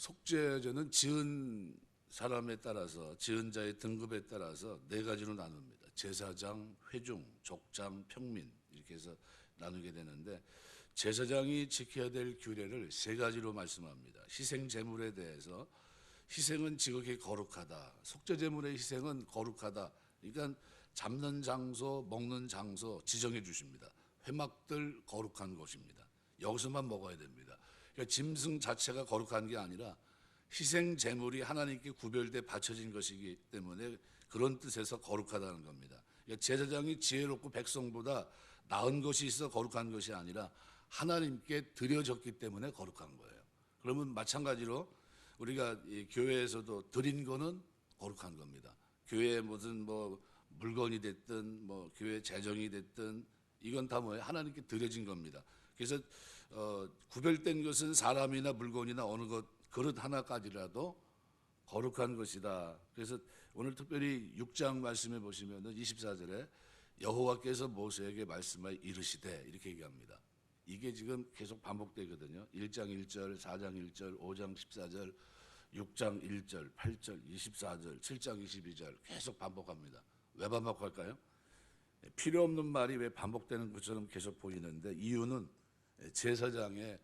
속죄제는 지은 사람에 따라서, 지은 자의 등급에 따라서 네 가지로 나눕니다. 제사장, 회중, 족장, 평민 이렇게 해서 나누게 되는데, 제사장이 지켜야 될 규례를 세 가지로 말씀합니다. 희생 제물에 대해서, 희생은 지극히 거룩하다. 속죄 제물의 희생은 거룩하다. 그러니까 잡는 장소, 먹는 장소 지정해 주십니다. 회막들 거룩한 곳입니다. 여기서만 먹어야 됩니다. 그러니까 짐승 자체가 거룩한 게 아니라 희생 제물이 하나님께 구별돼 바쳐진 것이기 때문에 그런 뜻에서 거룩하다는 겁니다. 그러니까 제사장이 지혜롭고 백성보다 나은 것이 있어 거룩한 것이 아니라 하나님께 드려졌기 때문에 거룩한 거예요. 그러면 마찬가지로 우리가 이 교회에서도 드린 거는 거룩한 겁니다. 교회에 무슨 뭐 물건이 됐든 뭐 교회 재정이 됐든 이건 다 뭐예요? 하나님께 드려진 겁니다. 그래서 구별된 것은 사람이나 물건이나 어느 것 그릇 하나까지라도 거룩한 것이다. 그래서 오늘 특별히 6장 말씀해 보시면은 24절에 여호와께서 모세에게 말씀하여 이르시되 이렇게 얘기합니다. 이게 지금 계속 반복되거든요. 1장 1절, 4장 1절, 5장 14절, 6장 1절, 8절, 24절, 7장 22절 계속 반복합니다. 왜 반복할까요? 필요 없는 말이 왜 반복되는 것처럼 계속 보이는데 이유는 제사장의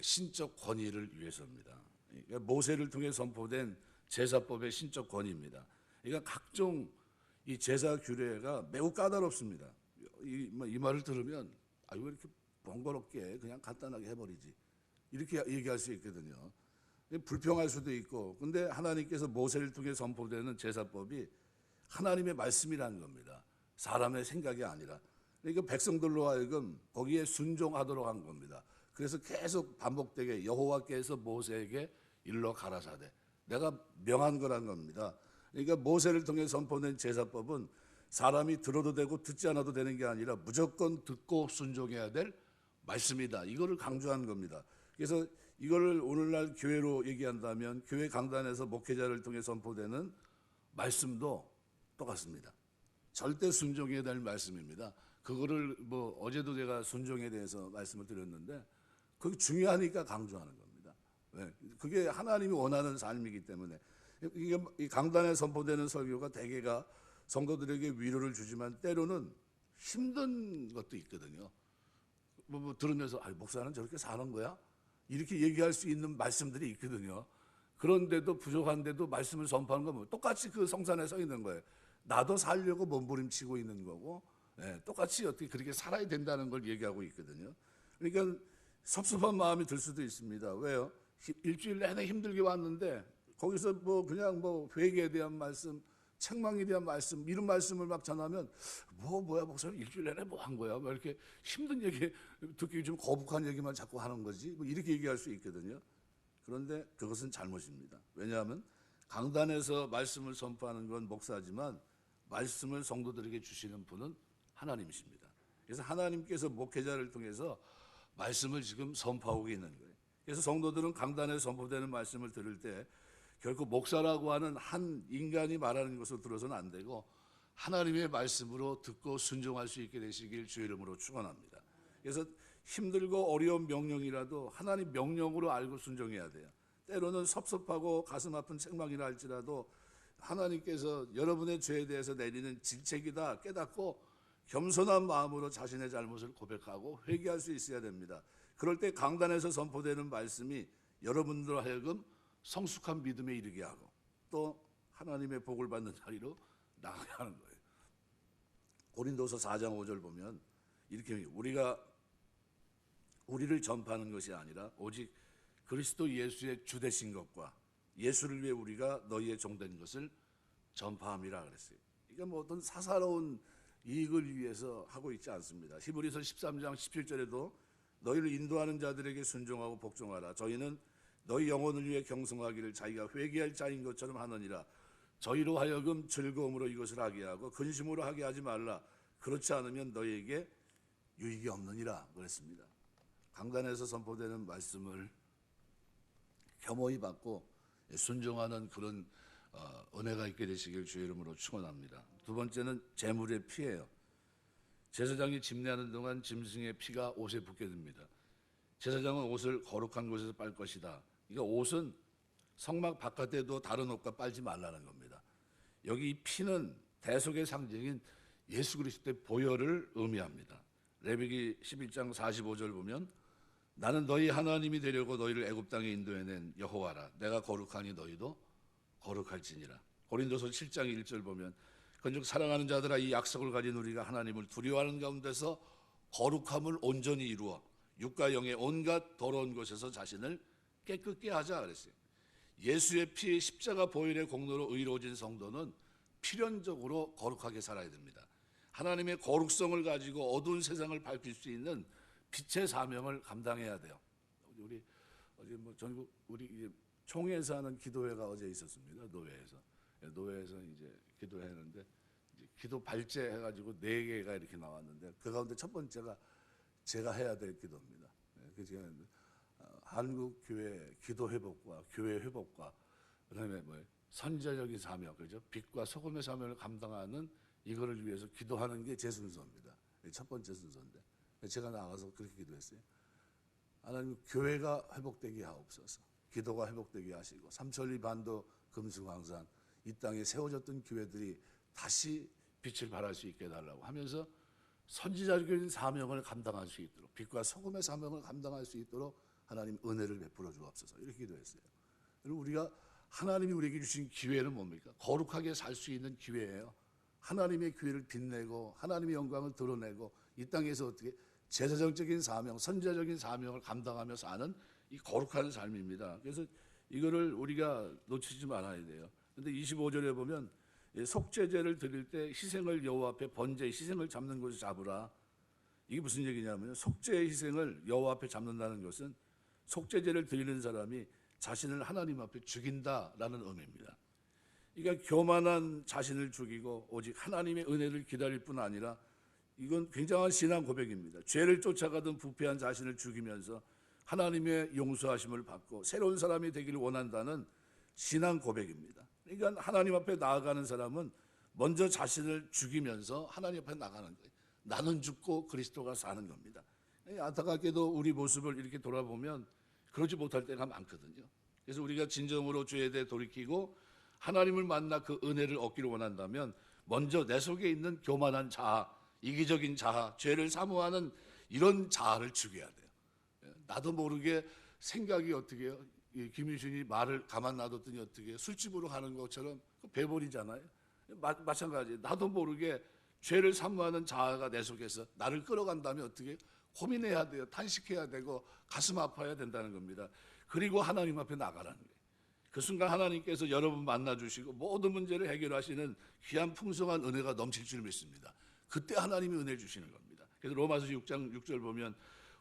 신적 권위를 위해서입니다. 그러니까 모세를 통해 선포된 제사법의 신적 권위입니다. 그러니까 각종 이 제사 규례가 매우 까다롭습니다. 이 말을 들으면 왜 이렇게 번거롭게 그냥 간단하게 해버리지 이렇게 얘기할 수 있거든요. 불평할 수도 있고, 근데 하나님께서 모세를 통해 선포되는 제사법이 하나님의 말씀이라는 겁니다. 사람의 생각이 아니라. 그러니까 백성들로 하여금 거기에 순종하도록 한 겁니다. 그래서 계속 반복되게 여호와께서 모세에게 일러 가라사대, 내가 명한 거란 겁니다. 그러니까 모세를 통해 선포된 제사법은 사람이 들어도 되고 듣지 않아도 되는 게 아니라 무조건 듣고 순종해야 될 말씀이다. 이거를 강조하는 겁니다. 그래서 이거를 오늘날 교회로 얘기한다면 교회 강단에서 목회자를 통해 선포되는 말씀도 똑같습니다. 절대 순종해야 될 말씀입니다. 그거를 뭐 어제도 제가 순종에 대해서 말씀을 드렸는데 그게 중요하니까 강조하는 겁니다. 네. 그게 하나님이 원하는 삶이기 때문에 이게 이 강단에 선포되는 설교가 대개가 성도들에게 위로를 주지만 때로는 힘든 것도 있거든요. 뭐 들으면서 목사는 저렇게 사는 거야? 이렇게 얘기할 수 있는 말씀들이 있거든요. 그런데도 부족한데도 말씀을 선포하는 건 뭐 똑같이 그 성산에 서 있는 거예요. 나도 살려고 몸부림치고 있는 거고, 똑같이 어떻게 그렇게 살아야 된다는 걸 얘기하고 있거든요. 그러니까 섭섭한 마음이 들 수도 있습니다. 왜요? 일주일 내내 힘들게 왔는데 거기서 뭐 그냥 뭐 회개에 대한 말씀, 책망에 대한 말씀, 이런 말씀을 막 전하면 뭐야 목사님 일주일 내내 뭐 한 거야? 뭐 이렇게 힘든 얘기 듣기 좀 거북한 얘기만 자꾸 하는 거지? 뭐 이렇게 얘기할 수 있거든요. 그런데 그것은 잘못입니다. 왜냐하면 강단에서 말씀을 선포하는 건 목사지만 말씀을 성도들에게 주시는 분은 하나님이십니다. 그래서 하나님께서 목회자를 통해서 말씀을 지금 선포하고 있는 거예요. 그래서 성도들은 강단에 선포되는 말씀을 들을 때 결코 목사라고 하는 한 인간이 말하는 것을 들어서는 안 되고 하나님의 말씀으로 듣고 순종할 수 있게 되시길 주의 이름으로 축원합니다. 그래서 힘들고 어려운 명령이라도 하나님 명령으로 알고 순종해야 돼요. 때로는 섭섭하고 가슴 아픈 책망이라 할지라도 하나님께서 여러분의 죄에 대해서 내리는 질책이다 깨닫고 겸손한 마음으로 자신의 잘못을 고백하고 회개할 수 있어야 됩니다. 그럴 때 강단에서 선포되는 말씀이 여러분들로 하여금 성숙한 믿음에 이르게 하고 또 하나님의 복을 받는 자리로 나가게 하는 거예요. 고린도서 4장 5절 보면 이렇게 우리를 전파하는 것이 아니라 오직 그리스도 예수의 주 되신 것과 예수를 위해 우리가 너희의 종된 것을 전파함이라 그랬어요. 이게 뭐 어떤 사사로운 이익을 위해서 하고 있지 않습니다. 히브리서 13장 17절에도 너희를 인도하는 자들에게 순종하고 복종하라. 저희는 너희 영혼을 위해 경성하기를 자기가 회개할 자인 것처럼 하느니라. 저희로 하여금 즐거움으로 이것을 하게 하고 근심으로 하게 하지 말라. 그렇지 않으면 너희에게 유익이 없느니라 그랬습니다. 강단에서 선포되는 말씀을 겸허히 받고 순종하는 그런 은혜가 있게 되시길 주의 이름으로 축원합니다. 두 번째는 재물의 피예요. 제사장이 집례하는 동안 짐승의 피가 옷에 붙게 됩니다. 제사장은 옷을 거룩한 곳에서 빨 것이다. 그러니까 옷은 성막 바깥에도 다른 옷과 빨지 말라는 겁니다. 여기 이 피는 대속의 상징인 예수 그리스도의 보혈을 의미합니다. 레위기 11장 45절 보면 나는 너희 하나님이 되려고 너희를 애굽 땅에 인도해낸 여호와라. 내가 거룩하니 너희도 거룩할지니라. 고린도서 7장 1절 보면 그런즉 사랑하는 자들아 이 약속을 가진 우리가 하나님을 두려워하는 가운데서 거룩함을 온전히 이루어 육과 영의 온갖 더러운 것에서 자신을 깨끗게 하자 그랬어요. 예수의 피 십자가 보혈의 공로로 의로워진 성도는 필연적으로 거룩하게 살아야 됩니다. 하나님의 거룩성을 가지고 어두운 세상을 밝힐 수 있는 빛의 사명을 감당해야 돼요. 우리 어제 전국 우리 총회에서 하는 기도회가 어제 있었습니다. 노회에서 이제 기도했는데 기도 발제 해가지고 4개가 이렇게 나왔는데 그 가운데 첫 번째가 제가 해야 될 기도입니다. 그 제가 한국 교회 기도 회복과 교회 회복과 그다음에 선지자적인 사명, 그죠? 빛과 소금의 사명을 감당하는 이거를 위해서 기도하는 게 제 순서입니다. 첫 번째 순서인데 제가 나가서 그렇게 기도했어요. 하나님 교회가 회복되게 하옵소서. 기도가 회복되게 하시고 삼천리 반도 금수강산 이 땅에 세워졌던 교회들이 다시 빛을 발할 수 있게 해달라고 하면서 선지자적인 사명을 감당할 수 있도록 빛과 소금의 사명을 감당할 수 있도록 하나님 은혜를 베풀어 주옵소서 이렇게 기도했어요. 그리고 우리가 하나님이 우리에게 주신 기회는 뭡니까? 거룩하게 살 수 있는 기회예요. 하나님의 기회를 빛내고 하나님의 영광을 드러내고 이 땅에서 어떻게 제사장적인 사명, 선지자적인 사명을 감당하며 사는 이 거룩한 삶입니다. 그래서 이거를 우리가 놓치지 말아야 돼요. 그런데 25절에 보면 속죄제를 드릴 때 희생을 여호와 앞에 번제 희생을 잡는 것을 잡으라. 이게 무슨 얘기냐면 속죄의 희생을 여호와 앞에 잡는다는 것은 속죄제를 드리는 사람이 자신을 하나님 앞에 죽인다라는 의미입니다. 그러니까 교만한 자신을 죽이고 오직 하나님의 은혜를 기다릴 뿐 아니라 이건 굉장한 신앙 고백입니다. 죄를 쫓아가던 부패한 자신을 죽이면서 하나님의 용서하심을 받고 새로운 사람이 되기를 원한다는 신앙 고백입니다. 그러니까 하나님 앞에 나아가는 사람은 먼저 자신을 죽이면서 하나님 앞에 나가는 거예요. 나는 죽고 그리스도가 사는 겁니다. 안타깝게도 우리 모습을 이렇게 돌아보면 그러지 못할 때가 많거든요. 그래서 우리가 진정으로 죄에 대해 돌이키고 하나님을 만나 그 은혜를 얻기를 원한다면 먼저 내 속에 있는 교만한 자아, 이기적인 자아, 죄를 사모하는 이런 자아를 죽여야 돼요. 나도 모르게 생각이 어떻게 해요? 김유신이 말을 가만 놔뒀더니 어떻게 해요? 술집으로 가는 것처럼 배버리잖아요. 마찬가지. 나도 모르게 죄를 사모하는 자아가 내 속에서 나를 끌어간다면 어떻게 해요? 고민해야 돼요. 탄식해야 되고 가슴 아파야 된다는 겁니다. 그리고 하나님 앞에 나가라는 거예요. 그 순간 하나님께서 여러분 만나주시고 모든 문제를 해결하시는 귀한 풍성한 은혜가 넘칠 줄 믿습니다. 그때 하나님이 은혜 주시는 겁니다. 그래서 로마서 6장 6절 보면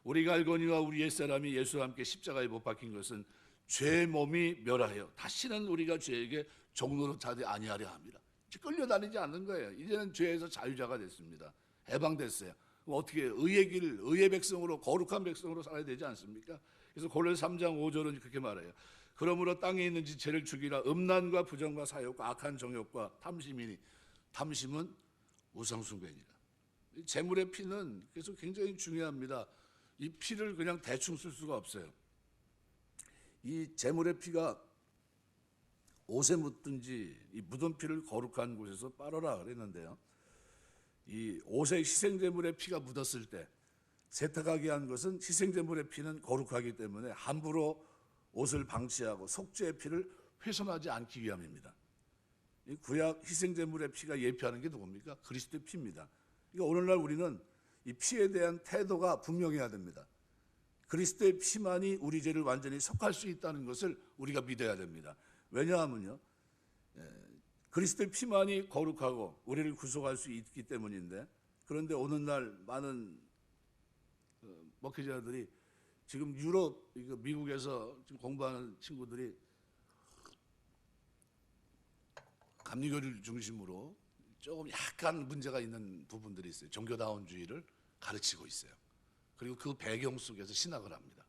우리가 알거니와 우리 옛사람이 예수와 함께 십자가에 못 박힌 것은 죄의 몸이 멸하여 다시는 우리가 죄에게 종로로 자지 아니하려 합니다. 끌려다니지 않는 거예요. 이제는 죄에서 자유자가 됐습니다. 해방됐어요. 그럼 어떻게 해요? 의의 길, 의의 백성으로 거룩한 백성으로 살아야 되지 않습니까? 그래서 고린도서 3장 5절은 그렇게 말해요. 그러므로 땅에 있는 지체를 죽이라. 음란과 부정과 사욕과 악한 정욕과 탐심이니 탐심은 우상숭배니라. 재물의 피는 그래서 굉장히 중요합니다. 이 피를 그냥 대충 쓸 수가 없어요. 이 재물의 피가 옷에 묻든지 이 묻은 피를 거룩한 곳에서 빨아라 그랬는데요. 이 옷에 희생제물의 피가 묻었을 때 세탁하게 한 것은 희생제물의 피는 거룩하기 때문에 함부로 옷을 방치하고 속죄의 피를 훼손하지 않기 위함입니다. 이 구약 희생제물의 피가 예표하는 게 누굽니까? 그리스도의 피입니다. 그러니까 오늘날 우리는 이 피에 대한 태도가 분명해야 됩니다. 그리스도의 피만이 우리 죄를 완전히 속할 수 있다는 것을 우리가 믿어야 됩니다. 왜냐하면요, 그리스도의 피만이 거룩하고 우리를 구속할 수 있기 때문인데, 그런데 오늘날 많은 목회자들이 지금 유럽, 미국에서 지금 공부하는 친구들이 감리교를 중심으로 조금 약간 문제가 있는 부분들이 있어요. 종교다원주의를 가르치고 있어요. 그리고 그 배경 속에서 신학을 합니다.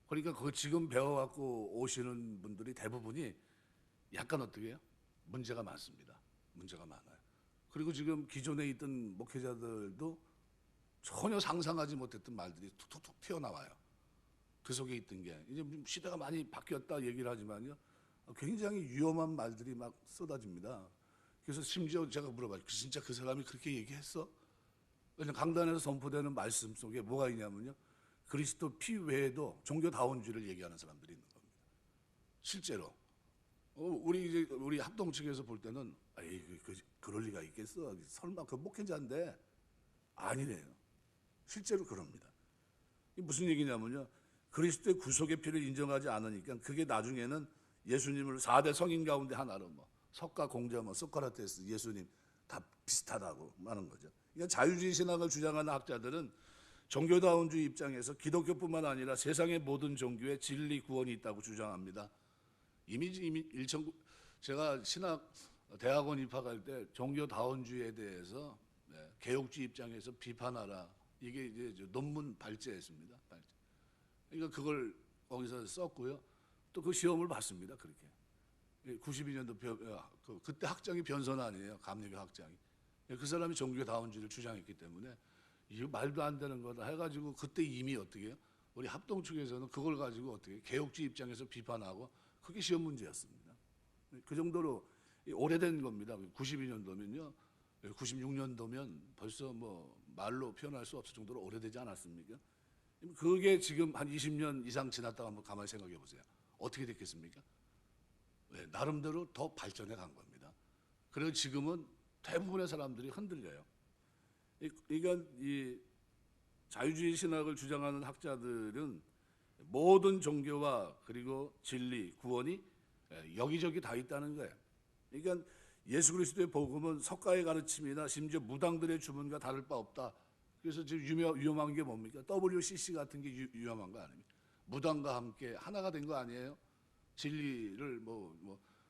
그러니까 그거 지금 배워갖고 오시는 분들이 대부분이 약간 어떻게 해요? 문제가 많습니다. 문제가 많아요. 그리고 지금 기존에 있던 목회자들도 전혀 상상하지 못했던 말들이 툭툭툭 튀어나와요. 그 속에 있던 게 이제 시대가 많이 바뀌었다 얘기를 하지만요, 굉장히 위험한 말들이 막 쏟아집니다. 그래서 심지어 제가 물어봐요. 진짜 그 사람이 그렇게 얘기했어? 그냥 강단에서 선포되는 말씀 속에 뭐가 있냐면요. 그리스도 피 외에도 종교다원주의를 얘기하는 사람들이 있는 겁니다. 실제로. 우리 합동 측에서 볼 때는 그럴 리가 있겠어? 설마 그 목회자인데 아니래요. 실제로 그럽니다. 이게 무슨 얘기냐면요. 그리스도의 구속의 피를 인정하지 않으니까 그게 나중에는 예수님을 4대 성인 가운데 하나로 석가, 공자, 소크라테스, 예수님 다 비슷하다고 하는 거죠. 그러니까 자유주의 신학을 주장하는 학자들은 종교다원주의 입장에서 기독교뿐만 아니라 세상의 모든 종교에 진리, 구원이 있다고 주장합니다. 이미 제가 신학 대학원 입학할 때 종교다원주의에 대해서 개혁주의 입장에서 비판하라. 이게 이제 논문 발제했습니다. 그러니까 그걸 거기서 썼고요. 또 그 시험을 봤습니다. 그렇게. 92년도 그때 학장이 변선 아니에요. 감리교 학장이. 그 사람이 종교다원주의를 주장했기 때문에 이거 말도 안 되는 거다 해가지고 그때 이미 어떻게 해요? 우리 합동 측에서는 그걸 가지고 어떻게 개혁주의 입장에서 비판하고 그게 시험 문제였습니다. 그 정도로 오래된 겁니다. 92년도면요. 96년도면 벌써 말로 표현할 수 없을 정도로 오래되지 않았습니까? 그게 지금 한 20년 이상 지났다가 한번 가만히 생각해 보세요. 어떻게 됐겠습니까? 나름대로 더 발전해 간 겁니다. 그리고 지금은 대부분의 사람들이 흔들려요. 그러니까 이 자유주의 신학을 주장하는 학자들은 모든 종교와 그리고 진리, 구원이 여기저기 다 있다는 거예요. 그러니까 예수 그리스도의 복음은 석가의 가르침이나 심지어 무당들의 주문과 다를 바 없다. 그래서 지금 위험한 게 뭡니까? WCC 같은 게 위험한 거 아닙니까? 무당과 함께 하나가 된 거 아니에요? 진리를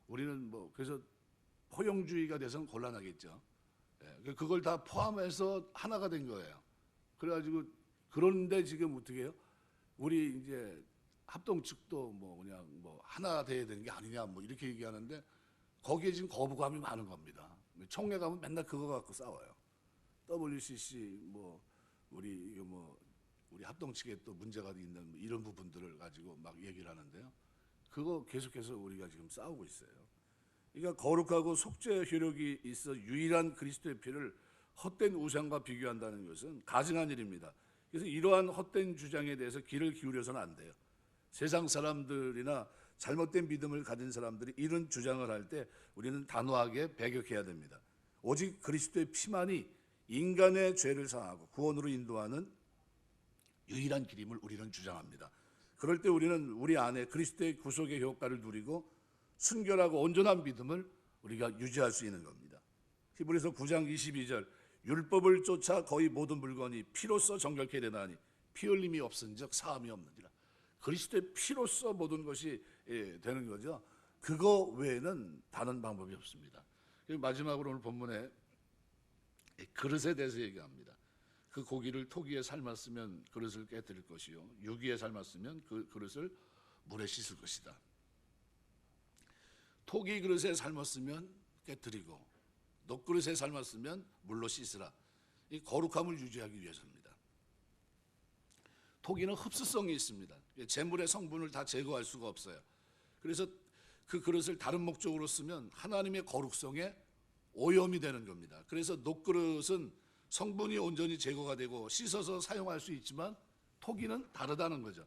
우리는 그래서 포용주의가 돼서는 곤란하겠죠. 그걸 다 포함해서 하나가 된 거예요. 그래가지고 그런데 지금 어떻게 해요? 우리 이제 합동 측도 그냥 하나 돼야 되는 게 아니냐 이렇게 얘기하는데 거기에 지금 거부감이 많은 겁니다. 총회 가면 맨날 그거 갖고 싸워요. WCC 우리 합동 측에 또 문제가 있는 이런 부분들을 가지고 막 얘기를 하는데요. 그거 계속해서 우리가 지금 싸우고 있어요. 그러니까 거룩하고 속죄 효력이 있어 유일한 그리스도의 피를 헛된 우상과 비교한다는 것은 가증한 일입니다. 그래서 이러한 헛된 주장에 대해서 귀를 기울여서는 안 돼요. 세상 사람들이나 잘못된 믿음을 가진 사람들이 이런 주장을 할 때 우리는 단호하게 배격해야 됩니다. 오직 그리스도의 피만이 인간의 죄를 사하고 구원으로 인도하는 유일한 길임을 우리는 주장합니다. 그럴 때 우리는 우리 안에 그리스도의 구속의 효과를 누리고 순결하고 온전한 믿음을 우리가 유지할 수 있는 겁니다. 히브리서 9장 22절 율법을 쫓아 거의 모든 물건이 피로써 정결케 되나니 피 흘림이 없은즉 사함이 없느니라. 그리스도의 피로써 모든 것이 되는 거죠. 그거 외에는 다른 방법이 없습니다. 마지막으로 오늘 본문에 그릇에 대해서 얘기합니다. 그 고기를 토기에 삶았으면 그릇을 깨뜨릴 것이요 유기에 삶았으면 그 그릇을 물에 씻을 것이다. 토기 그릇에 삶았으면 깨뜨리고 녹그릇에 삶았으면 물로 씻으라. 이 거룩함을 유지하기 위해서입니다. 토기는 흡수성이 있습니다. 재물의 성분을 다 제거할 수가 없어요. 그래서 그 그릇을 다른 목적으로 쓰면 하나님의 거룩성에 오염이 되는 겁니다. 그래서 녹그릇은 성분이 온전히 제거가 되고 씻어서 사용할 수 있지만 토기는 다르다는 거죠.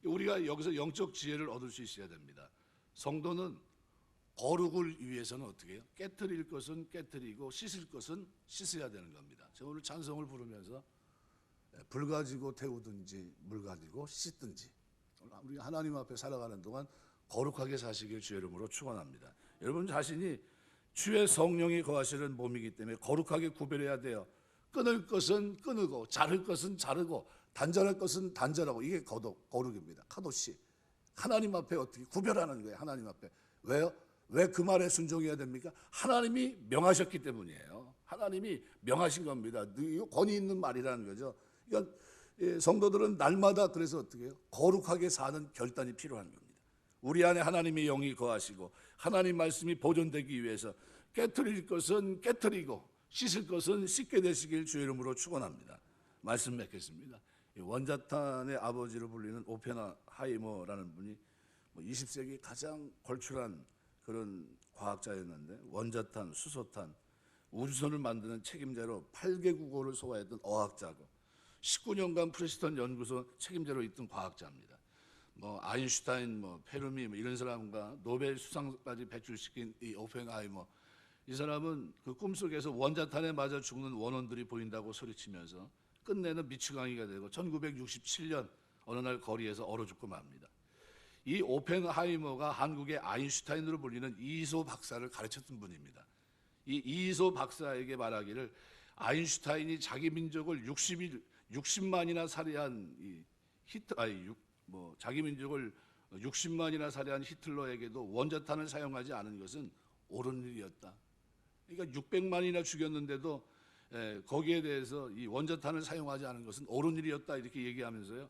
우리가 여기서 영적 지혜를 얻을 수 있어야 됩니다. 성도는 거룩을 위해서는 어떻게 해요? 깨뜨릴 것은 깨뜨리고 씻을 것은 씻어야 되는 겁니다. 제가 오늘 찬송을 부르면서 불 가지고 태우든지 물 가지고 씻든지 우리 하나님 앞에 살아가는 동안 거룩하게 사시길 주의 이름으로 축원합니다. 여러분 자신이 주의 성령이 거하시는 몸이기 때문에 거룩하게 구별해야 돼요. 끊을 것은 끊고 자를 것은 자르고 단절할 것은 단절하고 이게 거룩입니다. 카도시. 하나님 앞에 어떻게 구별하는 거예요. 하나님 앞에. 왜요? 왜 그 말에 순종해야 됩니까? 하나님이 명하셨기 때문이에요. 하나님이 명하신 겁니다. 권위 있는 말이라는 거죠. 그러니까 성도들은 날마다 그래서 어떻게 해요? 거룩하게 사는 결단이 필요한 겁니다. 우리 안에 하나님의 영이 거하시고 하나님 말씀이 보존되기 위해서 깨트릴 것은 깨트리고 씻을 것은 씻게 되시길 주의 이름으로 축원합니다. 말씀 맺겠습니다. 원자탄의 아버지로 불리는 오펜하이머라는 분이 20세기 가장 걸출한 그런 과학자였는데 원자탄, 수소탄, 우주선을 만드는 책임자로 8개 국어를 소화했던 어학자고 19년간 프리스턴 연구소 책임자로 있던 과학자입니다. 아인슈타인, 페르미 이런 사람과 노벨 수상까지 배출시킨 이 오펜하이머, 이 사람은 그 꿈속에서 원자탄에 맞아 죽는 원혼들이 보인다고 소리치면서 끝내는 미치광이가 되고 1967년 어느 날 거리에서 얼어 죽고 맙니다. 이 오펜하이머가 한국의 아인슈타인으로 불리는 이소 박사를 가르쳤던 분입니다. 이 이소 박사에게 말하기를 아인슈타인이 자기 민족을 60만이나 살해한 자기 민족을 60만이나 살해한 히틀러에게도 원자탄을 사용하지 않은 것은 옳은 일이었다. 그러니까 600만이나 죽였는데도 거기에 대해서 이 원자탄을 사용하지 않은 것은 옳은 일이었다 이렇게 얘기하면서요.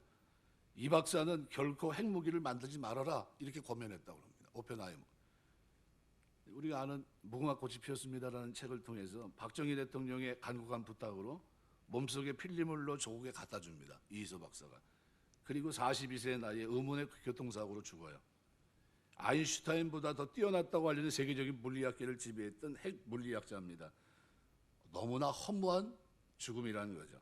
이 박사는 결코 핵무기를 만들지 말아라 이렇게 권면했다고 합니다. 오펜하이머. 우리가 아는 무궁화 꽃이 피었습니다라는 책을 통해서 박정희 대통령의 간곡한 부탁으로 몸속에 필리물로 조국에 갖다 줍니다. 이희소 박사가. 그리고 42세의 나이에 의문의 교통사고로 죽어요. 아인슈타인보다 더 뛰어났다고 알려진 세계적인 물리학계를 지배했던 핵 물리학자입니다. 너무나 허무한 죽음이라는 거죠.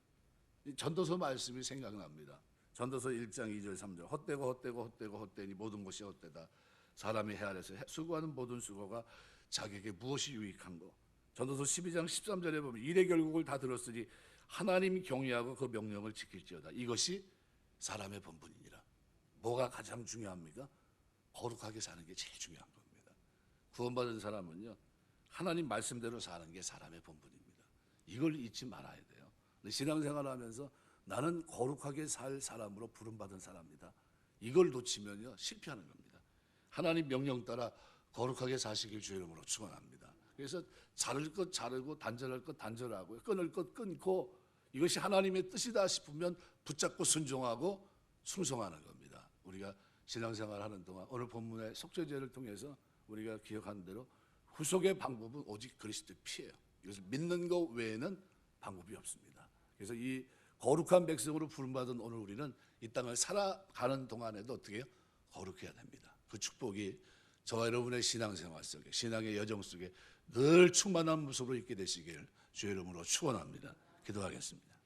전도서 말씀이 생각납니다. 전도서 1장 2절 3절 헛되고 헛되니 모든 것이 헛되다. 사람이 해 아래서 수고하는 모든 수고가 자기에게 무엇이 유익한고. 전도서 12장 13절에 보면 일의 결국을 다 들었으니 하나님 경외하고 그 명령을 지킬지어다. 이것이 사람의 본분이니라. 뭐가 가장 중요합니까? 거룩하게 사는 게 제일 중요한 겁니다. 구원받은 사람은요, 하나님 말씀대로 사는 게 사람의 본분입니다. 이걸 잊지 말아야 돼요. 신앙생활하면서 나는 거룩하게 살 사람으로 부름받은 사람이다. 이걸 놓치면요 실패하는 겁니다. 하나님 명령 따라 거룩하게 사시길 주의 이름으로 축원합니다. 그래서 자를 것 자르고 단절할 것 단절하고 끊을 것 끊고 이것이 하나님의 뜻이다 싶으면 붙잡고 순종하고 충성하는 겁니다. 우리가 신앙생활 하는 동안 오늘 본문의 속죄제를 통해서 우리가 기억하는 대로 후속의 방법은 오직 그리스도의 피예요. 이것을 믿는 것 외에는 방법이 없습니다. 그래서 이 거룩한 백성으로 부름받은 오늘 우리는 이 땅을 살아가는 동안에도 어떻게 해요? 거룩해야 됩니다. 그 축복이 저와 여러분의 신앙생활 속에, 신앙의 여정 속에 늘 충만한 모습으로 있게 되시길 주의 이름으로 축원합니다. 기도하겠습니다.